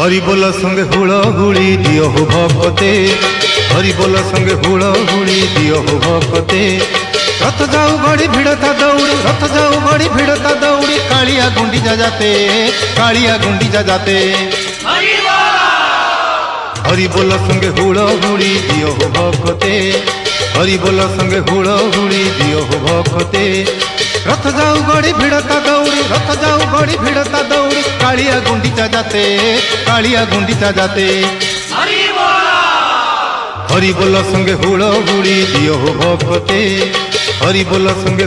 हरि बोल संगे हुड़हुड़ी दियो हो भक्ते, हरि बोल संगे हुड़हुड़ी दियो हो भक्ते। रथ जाऊ बड़ी भिड़ता दौड़ी, रथ जाऊ बड़ी भिड़ता दौड़ी, कालिया गुंडीचा जाते, कालिया गुंडीचा जाते। हरि बोल संगे हुड़हुड़ी दियो हो भक्ते, हरि बोल संगे हुड़हुड़ी दियो हो भक्ते। रथ जाऊ बड़ी भिड़ता दौड़ी, रथ जाऊ बड़ी भिड़ता दौड़ी, कालिया गुंडीचा जाते, कालिया गुंडीचा जाते। हरि बोल संगे हुड़हुड़ी दियो हो भक्ते, हरि बोल संगे